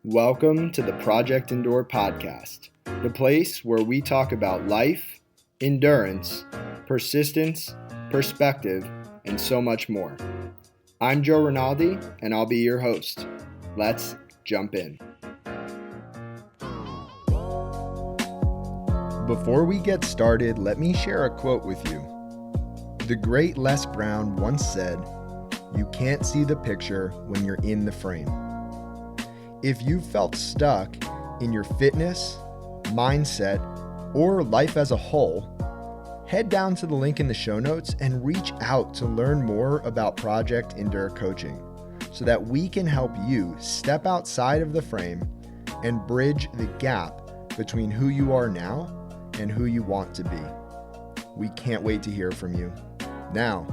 Welcome to the Project Endure podcast, the place where we talk about life, endurance, persistence, perspective, and so much more. I'm Joe Rinaldi, and I'll be your host. Let's jump in. Before we get started, let me share a quote with you. The great Les Brown once said, "You can't see the picture when you're in the frame." If you felt stuck in your fitness, mindset, or life as a whole, head down to the link in the show notes and reach out to learn more about Project Endure coaching so that we can help you step outside of the frame and bridge the gap between who you are now and who you want to be. We can't wait to hear from you. Now,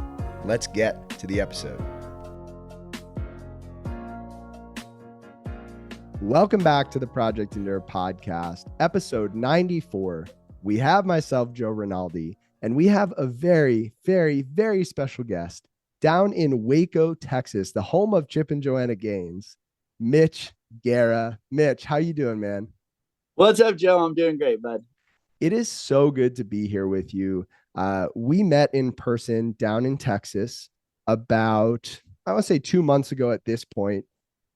let's get to the episode. Welcome back to the Project Endure podcast, episode 94. We have myself, Joe Rinaldi, and we have a very, very, very special guest down in Waco, Texas, the home of Chip and Joanna Gaines, Mitch Guerra. Mitch, how you doing, man? What's up, Joe? I'm doing great, bud. It is so good to be here with you. We met in person down in Texas about, I would say 2 months ago at this point.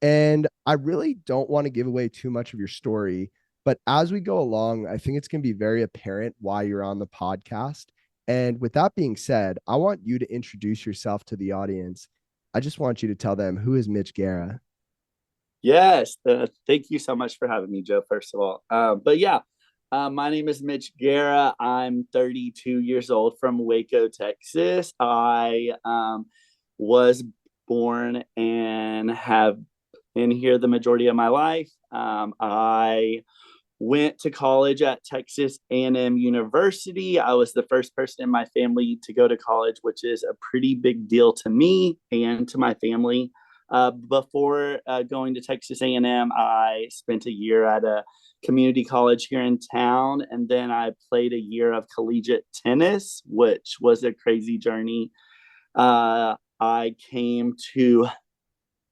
And I really don't want to give away too much of your story, but as we go along, I think it's going to be very apparent why you're on the podcast. And with that being said, I want you to introduce yourself to the audience. I just want you to tell them, who is Mitch Guerra? Yes. Thank you so much for having me, Joe, first of all. My name is Mitch Guerra. I'm 32 years old from Waco, Texas. I was born and have been here the majority of my life. I went to college at Texas A&M University. I was the first person in my family to go to college, which is a pretty big deal to me and to my family. Before going to Texas A&M, I spent a year at a community college here in town, and then I played a year of collegiate tennis, which was a crazy journey. I came to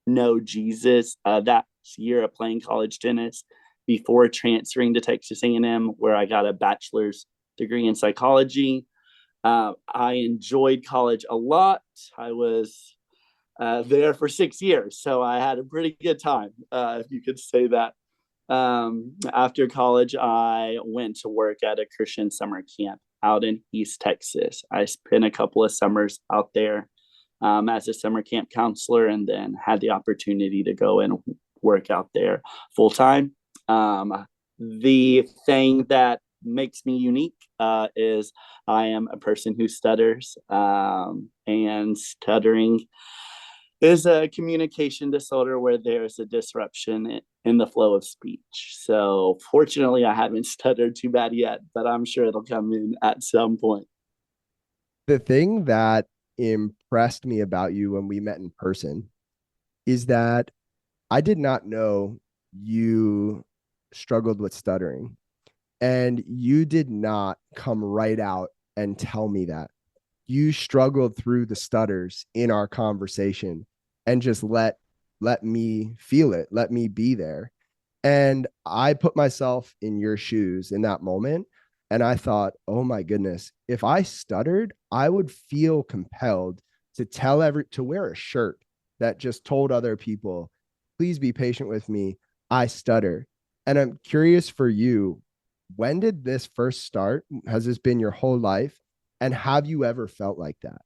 know Jesus that year of playing college tennis before transferring to Texas A&M, where I got a bachelor's degree in psychology. I enjoyed college a lot. I was there for 6 years, so I had a pretty good time, if you could say that. After college, I went to work at a Christian summer camp out in East Texas. I spent a couple of summers out there as a summer camp counselor, and then had the opportunity to go and work out there full time. The thing that makes me unique is I am a person who stutters, and stuttering is a communication disorder where there's a disruption in the flow of speech. So fortunately, I haven't stuttered too bad yet, but I'm sure it'll come in at some point. The thing that impressed me about you when we met in person is that I did not know you struggled with stuttering, and you did not come right out and tell me that. You struggled through the stutters in our conversation and just let me feel it, let me be there. And I put myself in your shoes in that moment, and I thought, oh my goodness, if I stuttered, I would feel compelled to wear a shirt that just told other people, please be patient with me, I stutter. And I'm curious for you, when did this first start? Has this been your whole life? And have you ever felt like that?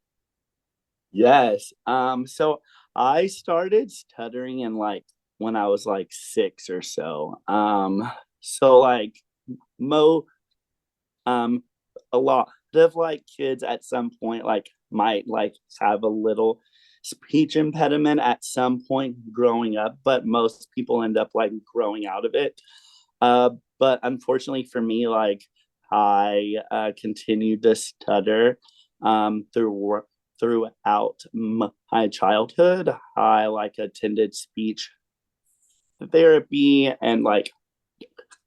Yes. So I started stuttering in when I was 6 or so. So like mo a lot of kids at some point might have a little speech impediment at some point growing up, but most people end up growing out of it. But unfortunately for me, I continued to stutter throughout my childhood. I attended speech therapy and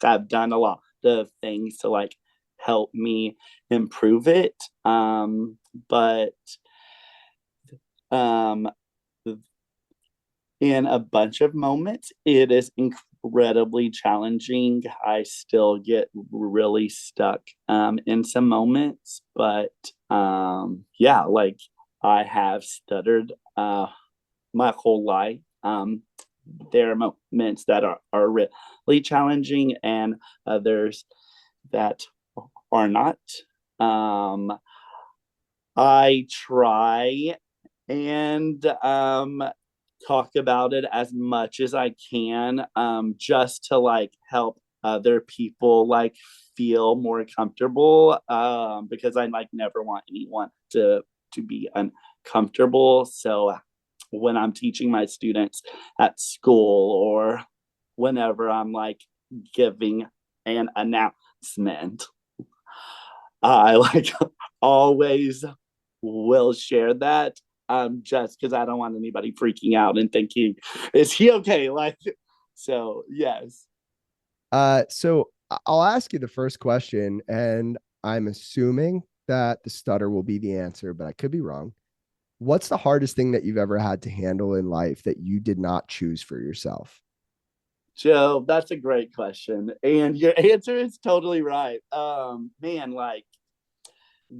I've done a lot of things to help me improve it. But in a bunch of moments, it is incredibly challenging. I still get really stuck in some moments, but yeah, like I have stuttered my whole life. There are moments that are really challenging and others that are not. Um, I try and talk about it as much as I can, just to like help other people like feel more comfortable, because I like never want anyone to be uncomfortable. So when I'm teaching my students at school or whenever I'm like giving an announcement, I like always will share that, just because I don't want anybody freaking out and thinking, is he okay? Like, so yes. So I'll ask you the first question, and I'm assuming that the stutter will be the answer, but I could be wrong. What's the hardest thing that you've ever had to handle in life that you did not choose for yourself? Joe, that's a great question. And your answer is totally right. Man, like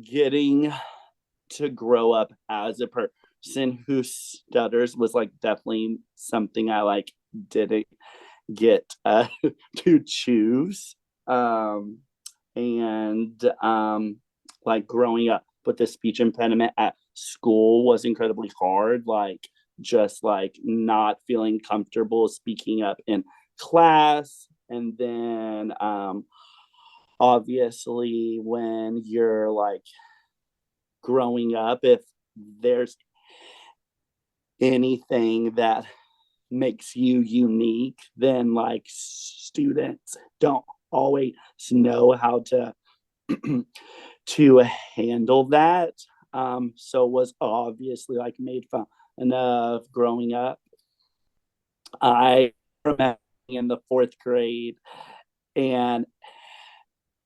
getting to grow up as a person who stutters was like definitely something I like didn't get to choose. Um, and like growing up with the speech impediment at school was incredibly hard. Like just like not feeling comfortable speaking up in class. And then obviously when you're like growing up, if there's anything that makes you unique, then like students don't always know how to handle that. So was obviously like made fun of growing up. I remember in the fourth grade, and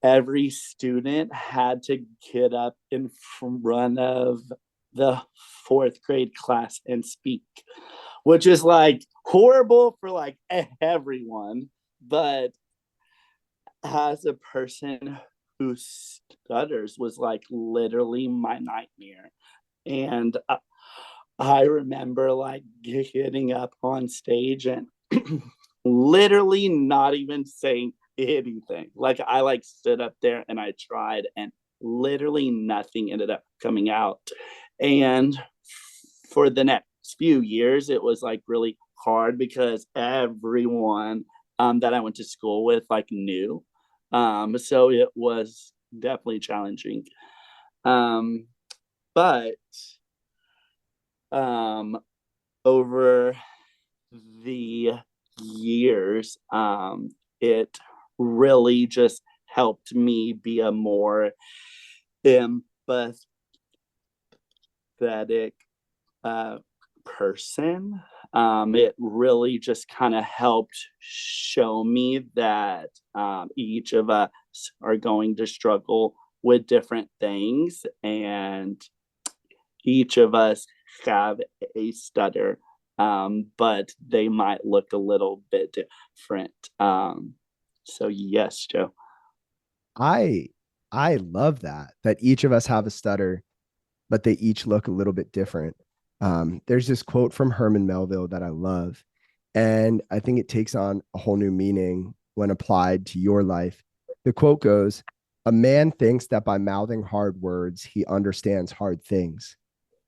every student had to get up in front of the fourth grade class and speak, which is like horrible for like everyone. But as a person who stutters was like literally my nightmare. And I remember like getting up on stage and literally not even saying anything. Like I like stood up there and I tried and literally nothing ended up coming out. And for the next few years, it was like really hard because everyone that I went to school with like knew. So it was definitely challenging. Um, but um, over the years, it really just helped me be a more empathetic uh, person. It really just kind of helped show me that each of us are going to struggle with different things, and each of us have a stutter, but they might look a little bit different. So yes, Joe. I I love that each of us have a stutter, but they each look a little bit different. There's this quote from Herman Melville that I love, and I think it takes on a whole new meaning when applied to your life. The quote goes, "A man thinks that by mouthing hard words, he understands hard things."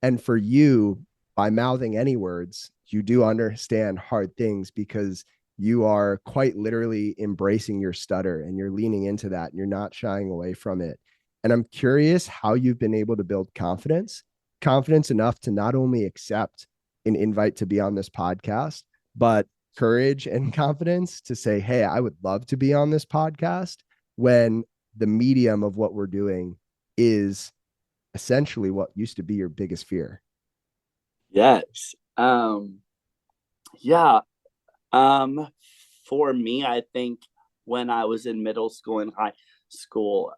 And for you, by mouthing any words, you do understand hard things because you are quite literally embracing your stutter and you're leaning into that and you're not shying away from it. And I'm curious how you've been able to build confidence enough to not only accept an invite to be on this podcast, but courage and confidence to say, hey, I would love to be on this podcast when the medium of what we're doing is essentially what used to be your biggest fear. Yes. Yeah. Um, for me, I think when I was in middle school and high school,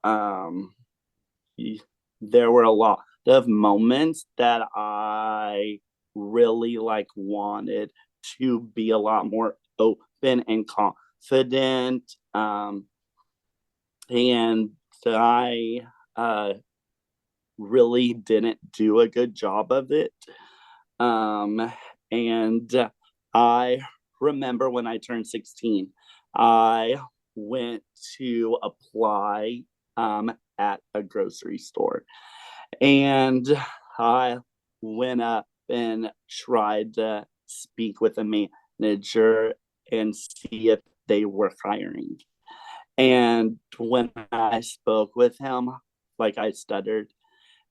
there were a lot of moments that I really like wanted to be a lot more open and confident, and I really didn't do a good job of it. Um, and I remember when I turned 16, I went to apply at a grocery store. And I went up and tried to speak with a manager and see if they were hiring. And when I spoke with him, like I stuttered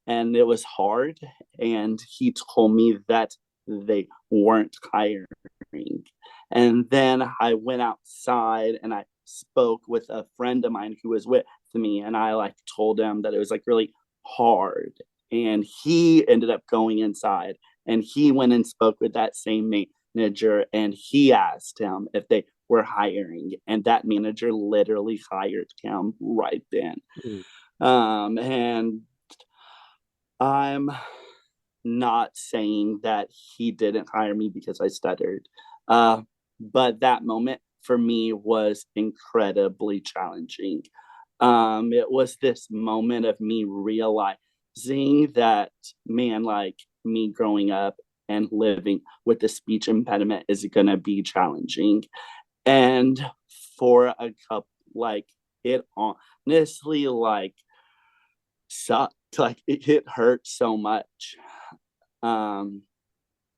and it was hard. And he told me that they weren't hiring. And then I went outside and I spoke with a friend of mine who was with me. And I like told him that it was like really hard. And he ended up going inside and he went and spoke with that same manager and he asked him if they were hiring. And that manager literally hired him right then. Mm. And I'm not saying that he didn't hire me because I stuttered. But that moment for me was incredibly challenging. It was this moment of me realizing that, man, like me growing up and living with the speech impediment is going to be challenging. And for a couple, like, it honestly, like, sucked. Like, it hurt so much. Um,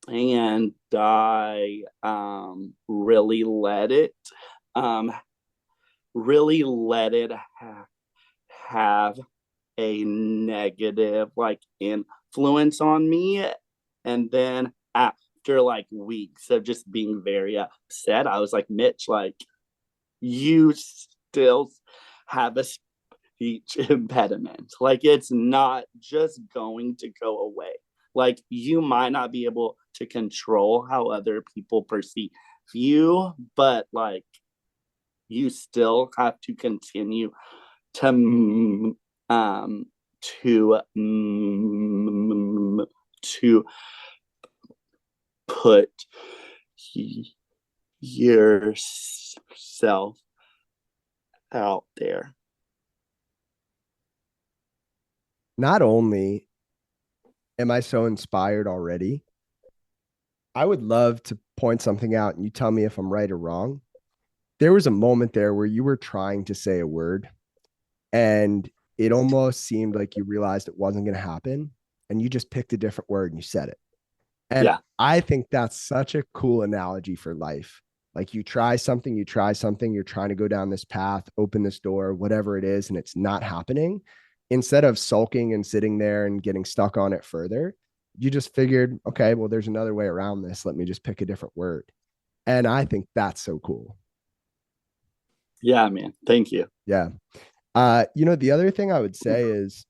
and I um, really let it have a negative like influence on me. And then after like weeks of just being very upset, I was like, Mitch, like you still have a speech impediment. Like it's not just going to go away. Like you might not be able to control how other people perceive you, but like you still have to continue to to to put yourself out there. Not only am I so inspired already, I would love to point something out and you tell me if I'm right or wrong. There was a moment there where you were trying to say a word and it almost seemed like you realized it wasn't going to happen and you just picked a different word and you said it. And Yeah. I think that's such a cool analogy for life. Like you try something, you're trying to go down this path, open this door, whatever it is, and it's not happening. Instead of sulking and sitting there and getting stuck on it further, you just figured, okay, well, there's another way around this. Let me just pick a different word. And I think that's so cool. Yeah, man. Thank you. Yeah. The other thing I would say is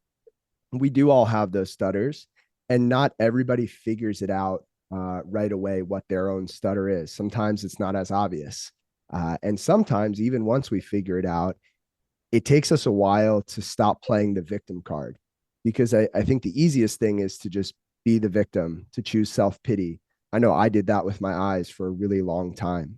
we do all have those stutters, and not everybody figures it out right away what their own stutter is. Sometimes it's not as obvious. And sometimes, even once we figure it out, it takes us a while to stop playing the victim card because I think the easiest thing is to just be the victim, to choose self pity. I know I did that with my eyes for a really long time.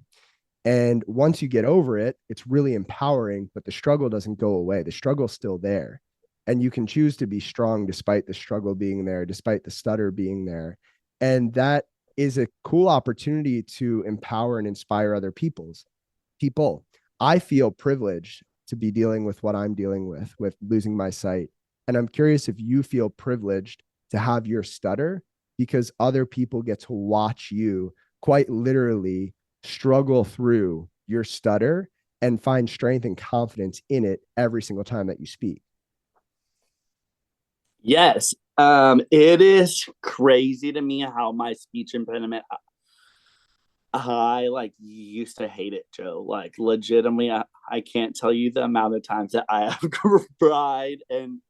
And once you get over it, it's really empowering, but the struggle doesn't go away. The struggle's still there. And you can choose to be strong despite the struggle being there, despite the stutter being there. And that is a cool opportunity to empower and inspire other people. I feel privileged to be dealing with what I'm dealing with losing my sight. And I'm curious if you feel privileged to have your stutter because other people get to watch you quite literally struggle through your stutter and find strength and confidence in it every single time that you speak. Yes. It is crazy to me how my speech impediment, I like used to hate it, Joe. Like legitimately, I can't tell you the amount of times that I have cried and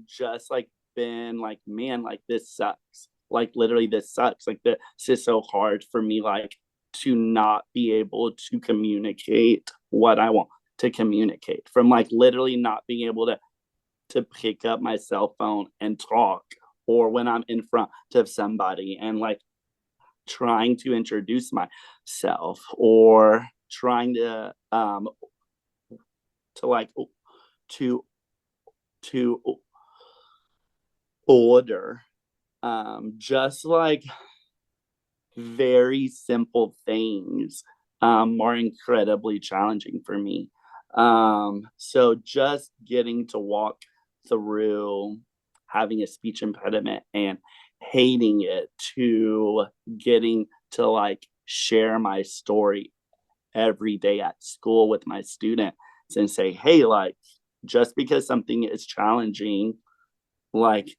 just like been like, man, like this sucks. Like literally this sucks. Like this is so hard for me, like to not be able to communicate what I want to communicate. From like literally not being able to pick up my cell phone and talk, or when I'm in front of somebody and like trying to introduce myself, or trying to like to to order just like very simple things are incredibly challenging for me. So just getting to walk through having a speech impediment and hating it to getting to like share my story every day at school with my students and say, hey, like, just because something is challenging, like,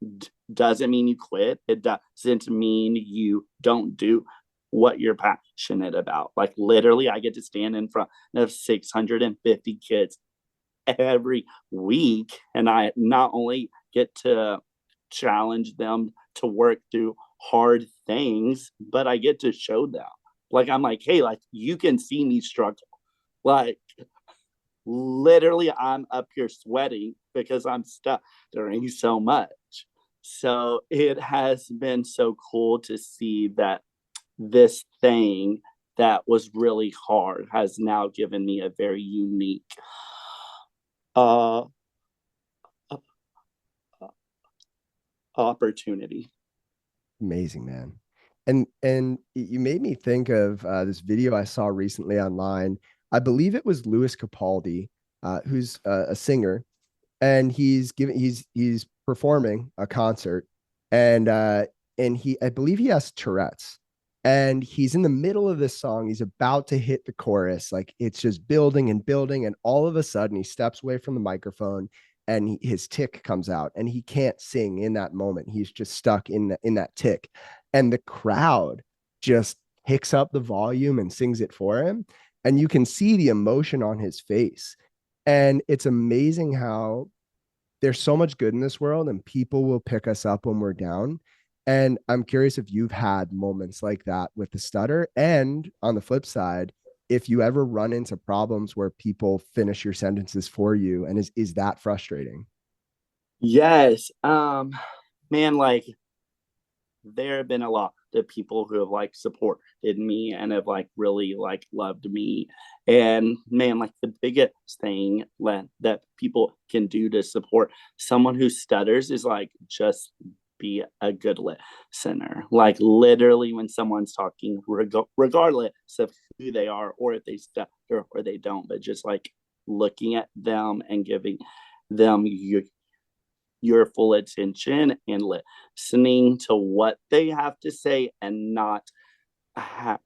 doesn't mean you quit. It doesn't mean you don't do what you're passionate about. Like, literally, I get to stand in front of 650 kids every week, and I not only get to challenge them to work through hard things, but I get to show them. Like, I'm like, hey, like, you can see me struggle. Like, literally, I'm up here sweating because I'm stuttering so much. So it has been so cool to see that this thing that was really hard has now given me a very unique uh, opportunity. Amazing, man. And you made me think of this video I saw recently online. I believe it was Louis Capaldi, who's a singer, and he's performing a concert, and he I believe he has Tourette's, and he's in the middle of this song. He's about to hit the chorus, like it's just building and building, and all of a sudden he steps away from the microphone, and his tick comes out, and he can't sing in that moment. He's just stuck in that tick, and the crowd just picks up the volume and sings it for him, and you can see the emotion on his face. And it's amazing how there's so much good in this world and people will pick us up when we're down. And I'm curious if you've had moments like that with the stutter. And on the flip side, if you ever run into problems where people finish your sentences for you, and is that frustrating? Yes. Man, like, there have been a lot of people who have like supported me and have like really like loved me. And man, like the biggest thing that people can do to support someone who stutters is like just be a good listener. Like literally when someone's talking, regardless of who they are or if they stutter or they don't, but just like looking at them and giving them your full attention and listening to what they have to say and not ha-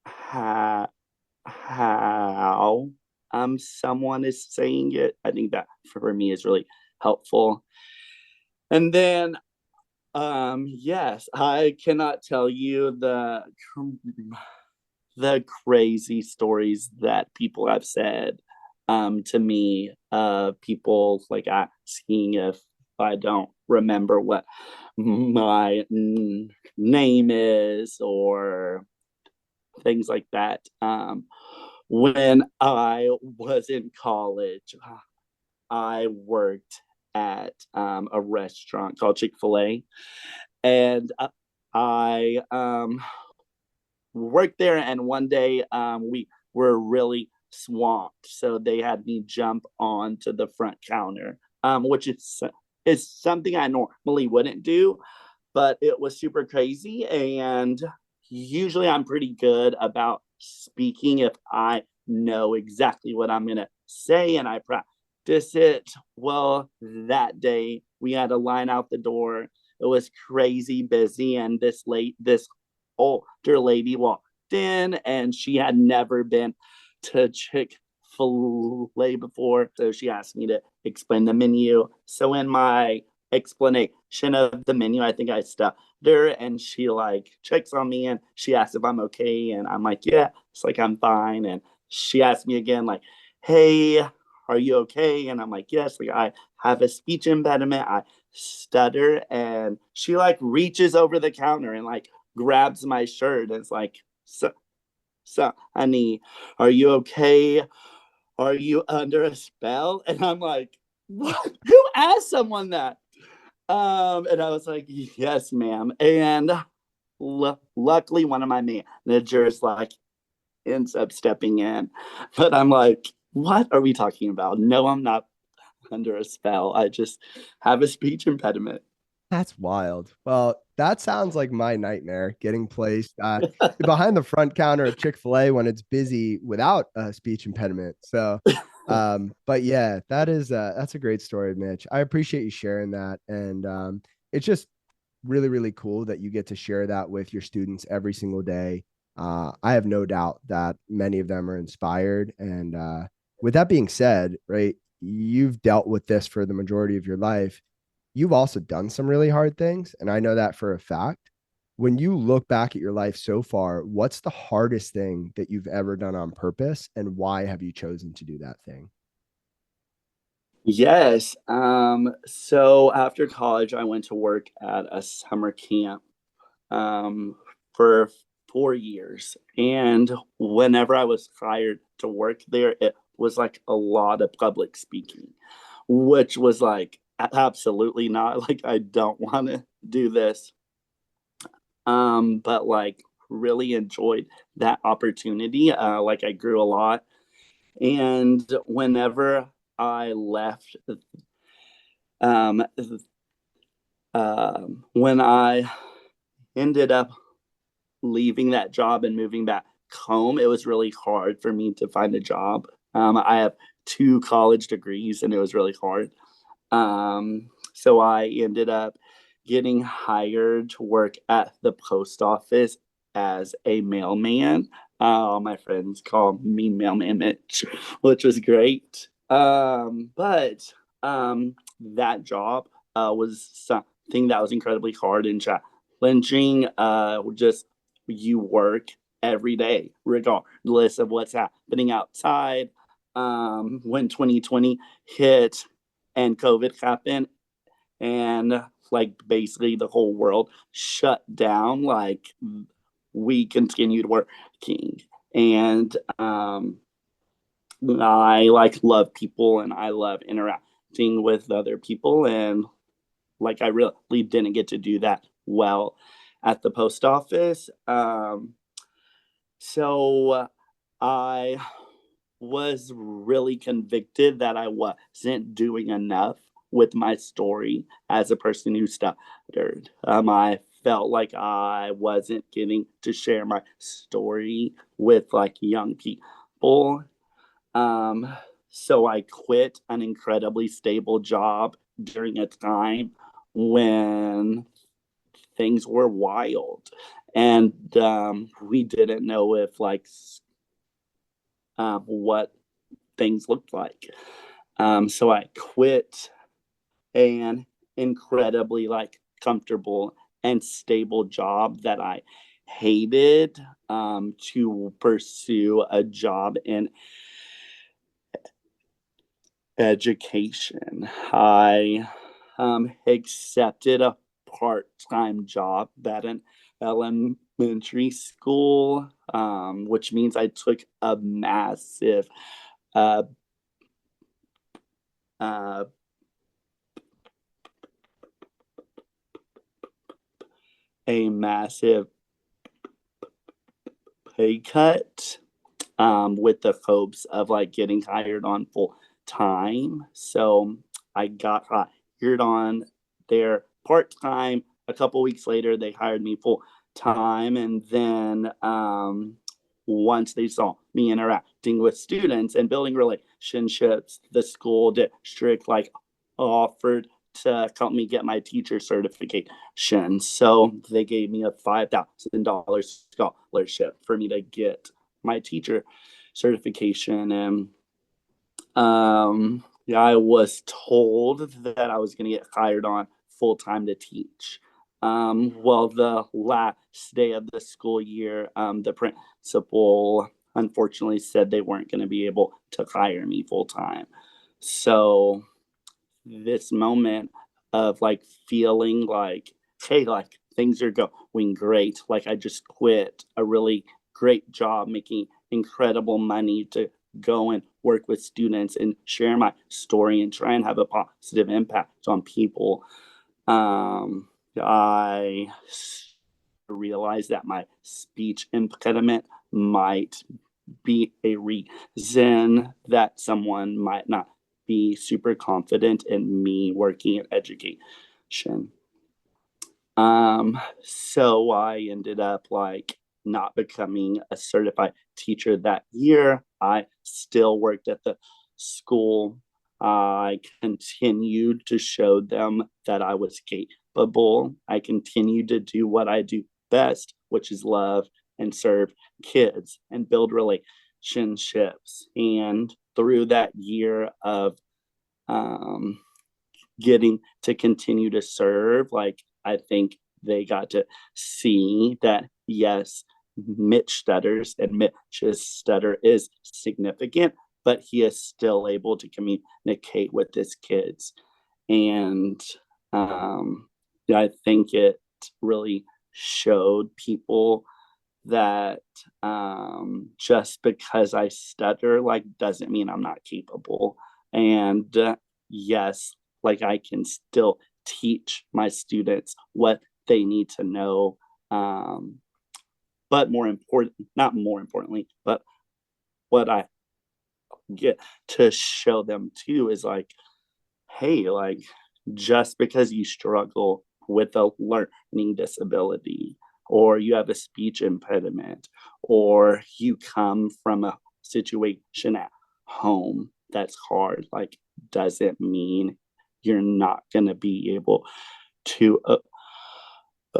ha- how someone is saying it. I think that for me is really helpful. And then yes, I cannot tell you the crazy stories that people have said to me, people like asking if I don't remember what my name is or things like that. When I was in college, I worked at a restaurant called Chick-fil-A, and I worked there. And one day we were really swamped, so they had me jump onto the front counter, which is something I normally wouldn't do, but it was super crazy. And usually I'm pretty good about speaking if I know exactly what I'm gonna say and I practice it. Well, that day we had a line out the door. It was crazy busy, and this older lady walked in, and she had never been to Chick-fil-A before. So she asked me to explain the menu. So in my explanation of the menu, I think I stutter, and she like checks on me and she asks if I'm okay. And I'm like, yeah, it's like I'm fine. And she asked me again, like, hey, are you okay? And I'm like, yes, like I have a speech impediment. I stutter. And she like reaches over the counter and like grabs my shirt and it's like, so honey, are you okay? Are you under a spell? And I'm like, what? Who asked someone that? And I was like, yes, ma'am. And luckily, one of my managers like ends up stepping in. But I'm like, what are we talking about? No, I'm not under a spell. I just have a speech impediment. That's wild. Well, that sounds like my nightmare getting placed behind the front counter at Chick-fil-A when it's busy without a speech impediment. So, but yeah, that's a great story, Mitch. I appreciate you sharing that. And it's just really, really cool that you get to share that with your students every single day. I have no doubt that many of them are inspired. And with that being said, right, you've dealt with this for the majority of your life. You've also done some really hard things. And I know that for a fact. When you look back at your life so far, what's the hardest thing that you've ever done on purpose? And why have you chosen to do that thing? Yes. So after college, I went to work at a summer camp for 4 years. And whenever I was hired to work there, it was like a lot of public speaking, which was like, absolutely not. Like, I don't want to do this. But like, really enjoyed that opportunity. Like, I grew a lot. And whenever I left, um, when I ended up leaving that job and moving back home, it was really hard for me to find a job. I have 2 college degrees, and it was really hard. So I ended up getting hired to work at the post office as a mailman. My friends call me Mailman Mitch, which was great. But that job was something that was incredibly hard and challenging. Just you work every day, regardless of what's happening outside. When 2020 hit and COVID happened, and like basically the whole world shut down, like we continued working. And I like love people and I love interacting with other people. And like I really didn't get to do that well at the post office. So I was really convicted that I wasn't doing enough with my story as a person who stuttered. I felt like I wasn't getting to share my story with like young people. Um, so I quit an incredibly stable job during a time when things were wild. And we didn't know if like what things looked like. So I quit an incredibly like comfortable and stable job that I hated to pursue a job in education. I accepted a part-time job at an elementary school, which means I took uh, uh, a massive pay cut with the hopes of like getting hired on full time. So I got hired on there part time. A couple weeks later, they hired me full time, and then once they saw me interacting with students and building relationships, the school district like offered to help me get my teacher certification. So they gave me a $5,000 scholarship for me to get my teacher certification. And yeah, I was told that I was going to get hired on full time to teach. Well, the last day of the school year, the principal unfortunately said they weren't going to be able to hire me full time. So this moment of like feeling like, hey, like things are going great. Like I just quit a really great job making incredible money to go and work with students and share my story and try and have a positive impact on people. I realized that my speech impediment might be a reason that someone might not be super confident in me working in education. So I ended up like not becoming a certified teacher that year. I still worked at the school. I continued to show them that I was capable. I continued to do what I do best, which is love and serve kids and build relationships. And through that year of um, getting to continue to serve, like I think they got to see that yes, Mitch stutters and Mitch's stutter is significant, but he is still able to communicate with his kids. And um, I think it really showed people that just because I stutter, like, doesn't mean I'm not capable. And yes, like, I can still teach my students what they need to know. But more important, not more importantly, but what I get to show them too is like, hey, like, just because you struggle with a learning disability, or you have a speech impediment, or you come from a situation at home that's hard, like, doesn't mean you're not going to be able to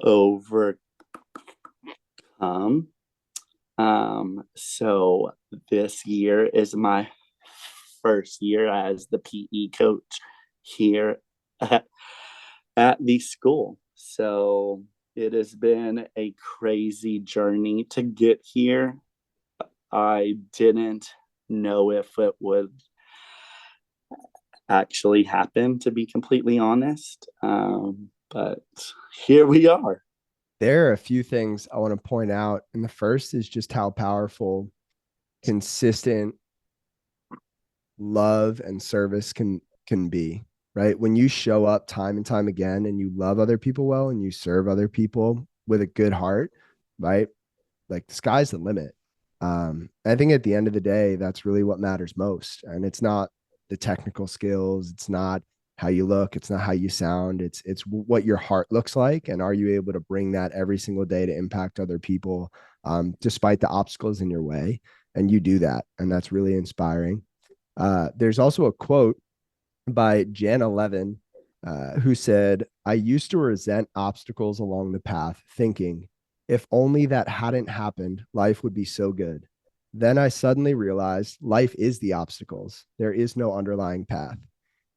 overcome. So this year is my first year as the PE coach here at, at the school. So it has been a crazy journey to get here. I didn't know if it would actually happen, to be completely honest. But here we are. There are a few things I want to point out. And the first is just how powerful consistent love and service can be, right? When you show up time and time again and you love other people well and you serve other people with a good heart, right? Like the sky's the limit. I think at the end of the day, that's really what matters most. And it's not the technical skills, it's not how you look, it's not how you sound, it's what your heart looks like, and are you able to bring that every single day to impact other people, despite the obstacles in your way. And you do that, and that's really inspiring. There's also a quote by Jan 11, who said, I used to resent obstacles along the path, thinking, if only that hadn't happened, life would be so good. Then I suddenly realized life is the obstacles. There is no underlying path.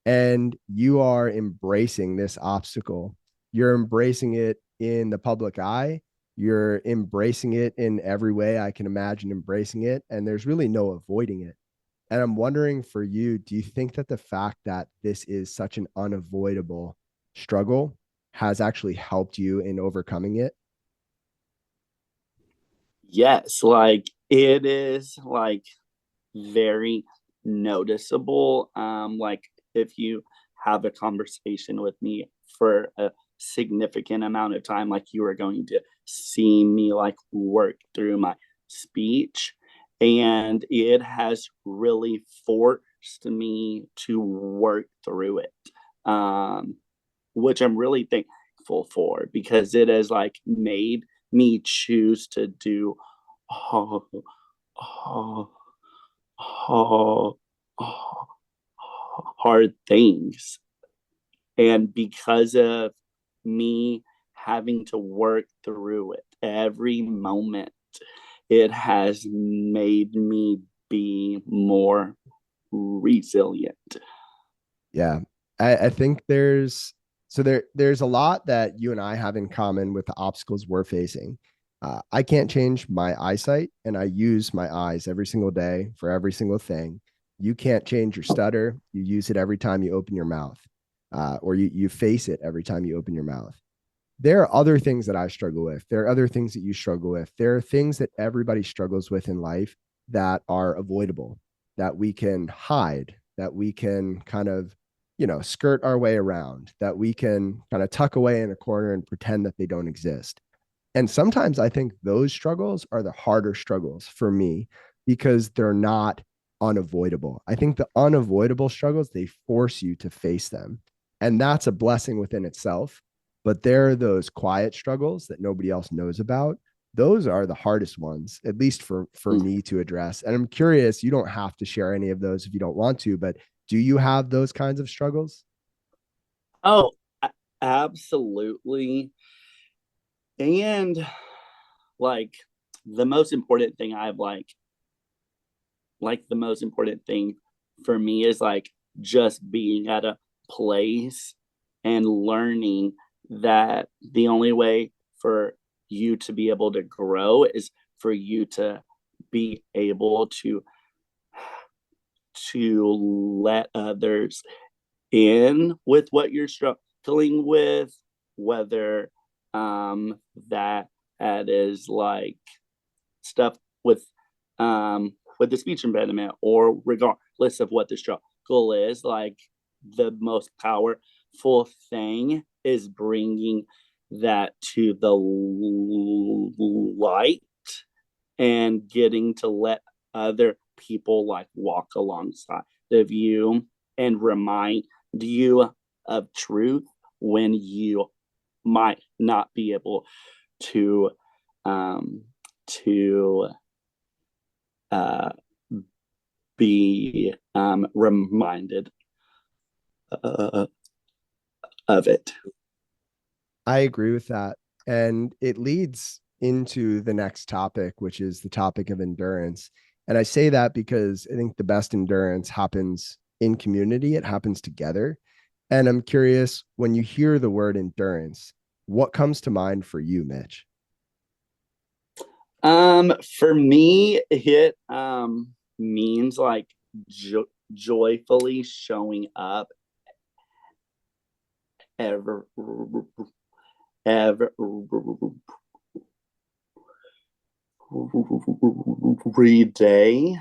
And you are embracing this obstacle. You're embracing it in the public eye. You're embracing it in every way I can imagine embracing it. And there's really no avoiding it. And I'm wondering for you, do you think that the fact that this is such an unavoidable struggle has actually helped you in overcoming it? Yes, like it is like very noticeable. Like if you have a conversation with me for a significant amount of time, like you are going to see me like work through my speech. And it has really forced me to work through it, which I'm really thankful for because it has like made me choose to do oh, oh, oh, oh, hard things. And because of me having to work through it every moment, it has made me be more resilient. Yeah. I think there's a lot that you and I have in common with the obstacles we're facing. I can't change my eyesight, and I use my eyes every single day for every single thing. You can't change your stutter. You use it every time you open your mouth, or you face it every time you open your mouth. There are other things that I struggle with. There are other things that you struggle with. There are things that everybody struggles with in life that are avoidable, that we can hide, that we can kind of, skirt our way around, that we can kind of tuck away in a corner and pretend that they don't exist. And sometimes I think those struggles are the harder struggles for me, because they're not unavoidable. I think the unavoidable struggles, they force you to face them. And that's a blessing within itself. But there are those quiet struggles that nobody else knows about. Those are the hardest ones, at least for Mm. me to address. And I'm curious, you don't have to share any of those if you don't want to, but do you have those kinds of struggles? Oh, absolutely. And like the most important thing I've like the most important thing for me is like just being at a place and learning that the only way for you to be able to grow is for you to be able to let others in with what you're struggling with, whether that is like stuff with the speech impediment, or regardless of what the struggle is, like the most powerful thing is bringing that to the light and getting to let other people like walk alongside of you and remind you of truth when you might not be able to um to uh be reminded uh, of it. I agree with that. And it leads into the next topic, which is the topic of endurance. And I say that because I think the best endurance happens in community, it happens together. And I'm curious, when you hear the word endurance, what comes to mind for you, Mitch? For me, it means like joyfully showing up every every day,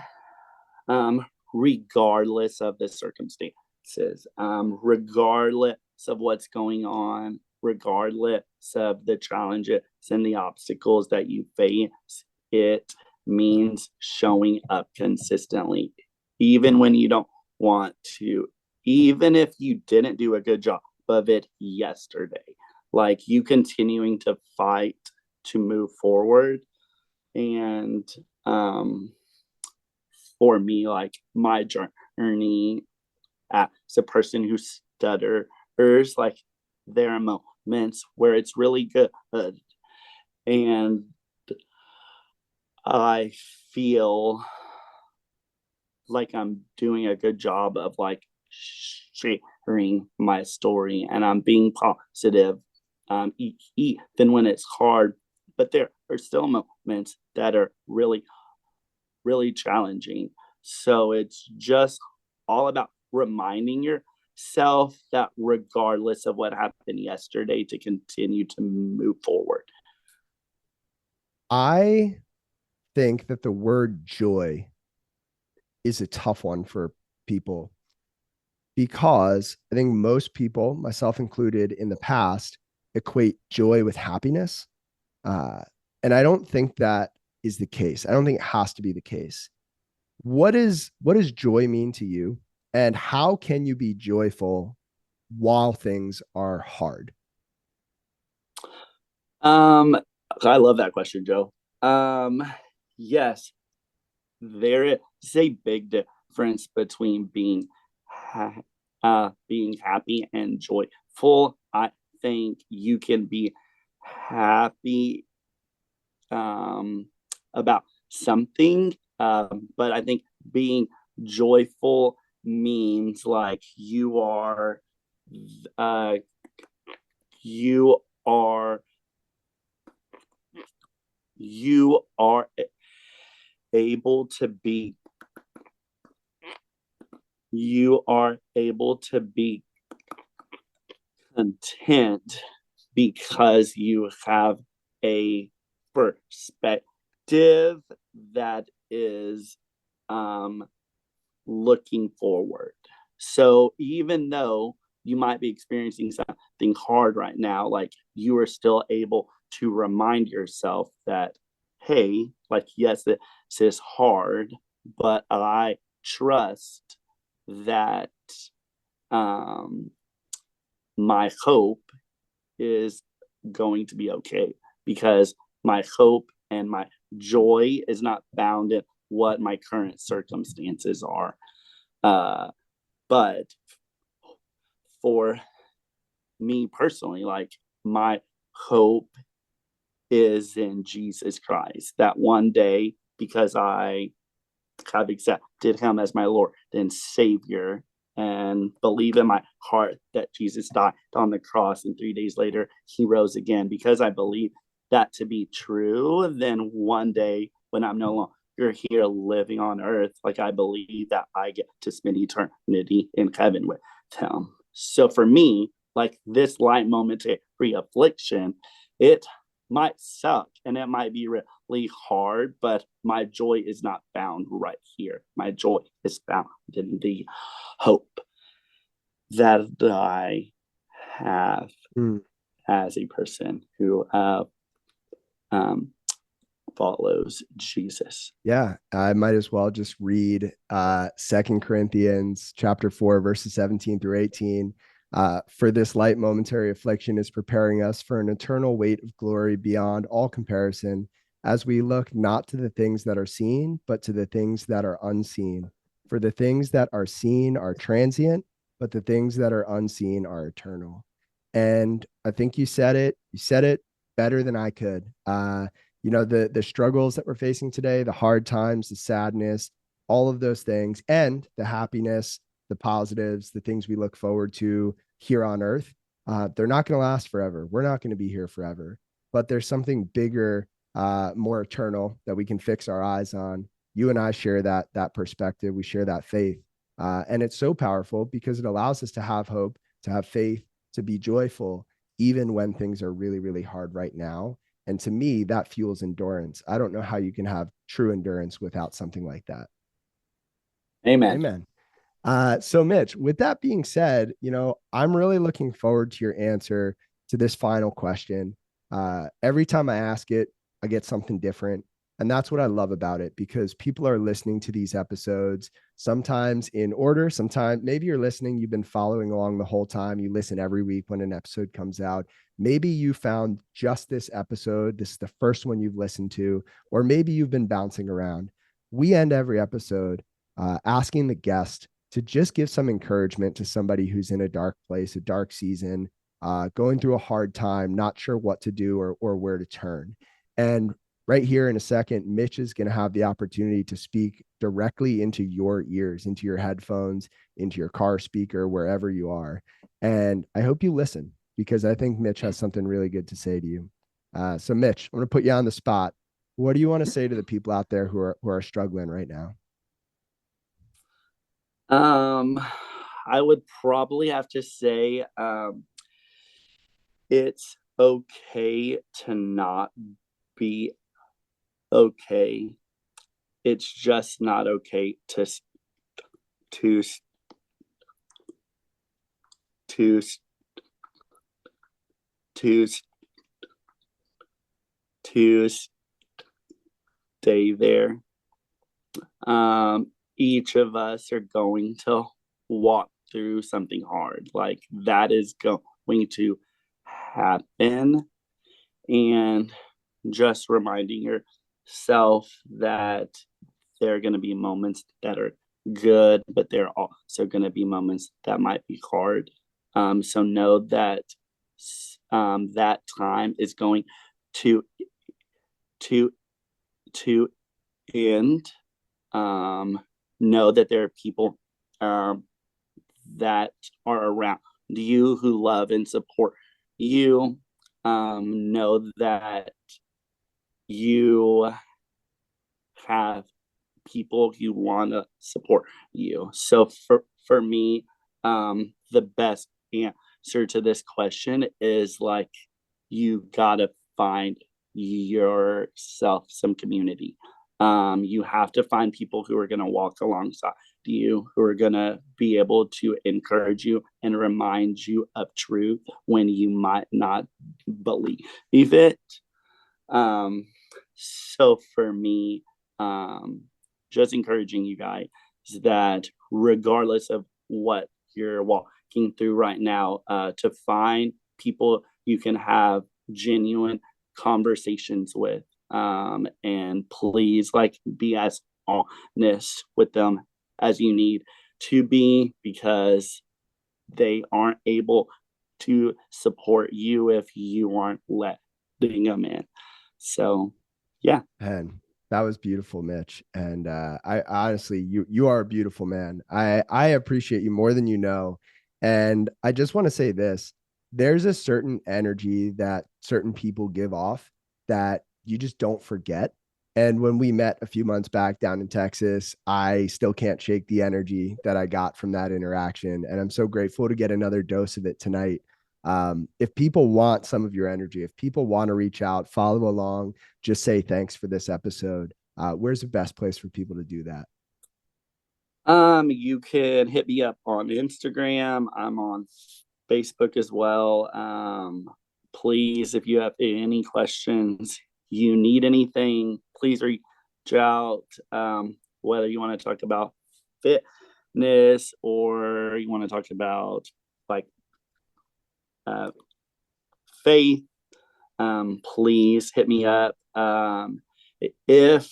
regardless of the circumstances, regardless of what's going on, regardless of the challenges and the obstacles that you face. It means showing up consistently, even when you don't want to, even if you didn't do a good job of it yesterday. Like you continuing to fight to move forward. And for me, like my journey as a person who stutters, like there are moments where it's really good, and I feel like I'm doing a good job of like sharing my story, and I'm being positive, even when it's hard. But there are still moments that are really, really challenging. So it's just all about reminding yourself that regardless of what happened yesterday, to continue to move forward. I think that the word joy is a tough one for people because I think most people, myself included, in the past, equate joy with happiness. Uh, and I don't think that is the case. I don't think it has to be the case. What does joy mean to you? And how can you be joyful while things are hard? Um, I love that question, Joe. Um, yes, there is a big difference between being happy and joyful. I think you can be happy about something, but I think being joyful means like uh, you are you are able to be you are able to be content because you have a perspective that is um, looking forward. So even though you might be experiencing something hard right now, like you are still able to remind yourself that, hey, Like, yes, this is hard, but I trust that um, my hope is going to be okay, because my hope and my joy is not bound in what my current circumstances are. But for me personally, like, my hope is in Jesus Christ, that one day, because I have accepted him as my Lord and Savior, and believe in my heart that Jesus died on the cross and 3 days later he rose again, because I believe that to be true, then one day when I'm no longer here living on earth, like, I believe that I get to spend eternity in heaven with him. So for me, like, this light momentary affliction, it might suck and it might be really hard, but my joy is not found right here. My joy is found in the hope that I have Mm. as a person who um, follows Jesus. Yeah, I might as well just read 2 Corinthians chapter 4, verses 17 through 18. For this light momentary affliction is preparing us for an eternal weight of glory beyond all comparison, as we look not to the things that are seen, but to the things that are unseen. For the things that are seen are transient, but the things that are unseen are eternal. And I think you said it. You said it better than I could. The struggles that we're facing today, the hard times, the sadness, all of those things, and the happiness, the positives, the things we look forward to here on earth, they're not going to last forever. We're not going to be here forever, but there's something bigger, more eternal that we can fix our eyes on. You and I share that perspective. We share that faith, and it's so powerful because it allows us to have hope, to have faith, to be joyful, even when things are really, really hard right now. And to me, that fuels endurance. I don't know how you can have true endurance without something like that. Amen. Amen. So, Mitch, with that being said, I'm really looking forward to your answer to this final question. Every time I ask it, I get something different. And that's what I love about it, because people are listening to these episodes sometimes in order. Sometimes maybe you're listening, you've been following along the whole time. You listen every week when an episode comes out. Maybe you found just this episode. This is the first one you've listened to, or maybe you've been bouncing around. We end every episode asking the guest to just give some encouragement to somebody who's in a dark place, a dark season, going through a hard time, not sure what to do or where to turn. And right here in a second, Mitch is going to have the opportunity to speak directly into your ears, into your headphones, into your car speaker, wherever you are. And I hope you listen, because I think Mitch has something really good to say to you. So Mitch, I'm going to put you on the spot. What do you want to say to the people out there who are struggling right now? Um, I would probably have to say it's okay to not be okay. It's just not okay to to to to stay there. Each of us are going to walk through something hard. Like, that is going to happen. And just reminding yourself that there are going to be moments that are good, but there are also going to be moments that might be hard. So know that that time is going to to to end. Know that there are people um, that are around you who love and support you. Know that you have people who want to support you. So for me, the best answer to this question is, like, you gotta find yourself some community. You have to find people who are going to walk alongside you, who are going to be able to encourage you and remind you of truth when you might not believe it. Um, So for me, just encouraging you guys that regardless of what you're walking through right now, to find people you can have genuine conversations with, and please like be as honest with them as you need to be, because they aren't able to support you if you aren't letting them in. So yeah. And that was beautiful, Mitch. And I honestly, you are a beautiful man. I appreciate you more than you know. And I just want to say this: there's a certain energy that certain people give off that you just don't forget. And when we met a few months back down in Texas, I still can't shake the energy that I got from that interaction. And I'm so grateful to get another dose of it tonight. If people want some of your energy, if people want to reach out, follow along, just say thanks for this episode. Where's the best place for people to do that? You can hit me up on Instagram. I'm on Facebook as well. Please, if you have any questions, you need anything, please reach out. Whether you want to talk about fitness or you want to talk about like uh, faith, please hit me up. If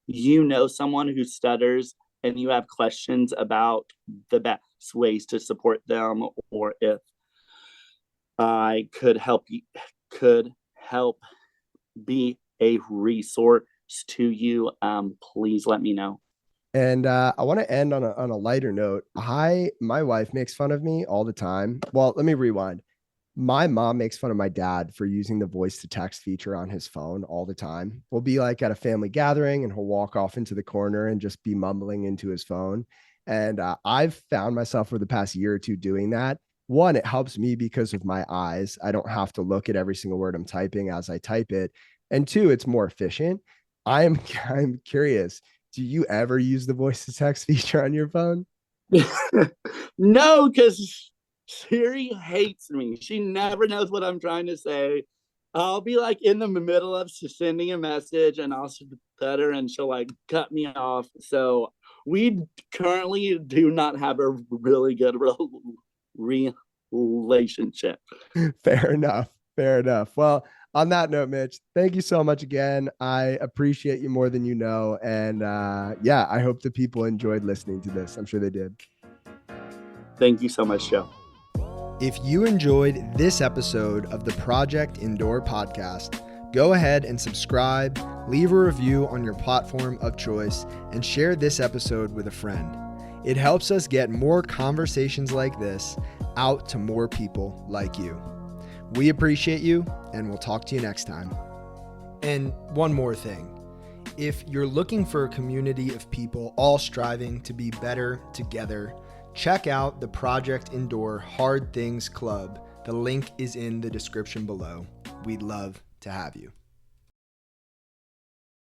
you know someone who stutters and you have questions about the best ways to support them, or if I could help be a resource to you, please let me know. And I want to end on a lighter note. My wife makes fun of me all the time. Well, let me rewind. My mom makes fun of my dad for using the voice to text feature on his phone all the time. We'll be like at a family gathering and he'll walk off into the corner and just be mumbling into his phone. And I've found myself for the past year or two doing that. One, it helps me because of my eyes. I don't have to look at every single word I'm typing as I type it. And two, it's more efficient. I'm curious. Do you ever use the voice to text feature on your phone? No, because Siri hates me. She never knows what I'm trying to say. I'll be like in the middle of sending a message and I'll stutter and she'll like cut me off. So we currently do not have a really good relationship. Fair enough. Fair enough. Well, on that note, Mitch, thank you so much again. I appreciate you more than you know. And yeah, I hope the people enjoyed listening to this. I'm sure they did. Thank you so much, Joe. If you enjoyed this episode of the Project Indoor podcast, go ahead and subscribe, leave a review on your platform of choice, and share this episode with a friend. It helps us get more conversations like this out to more people like you. We appreciate you, and we'll talk to you next time. And one more thing. If you're looking for a community of people all striving to be better together, check out the Project Indoor Hard Things Club. The link is in the description below. We'd love to have you.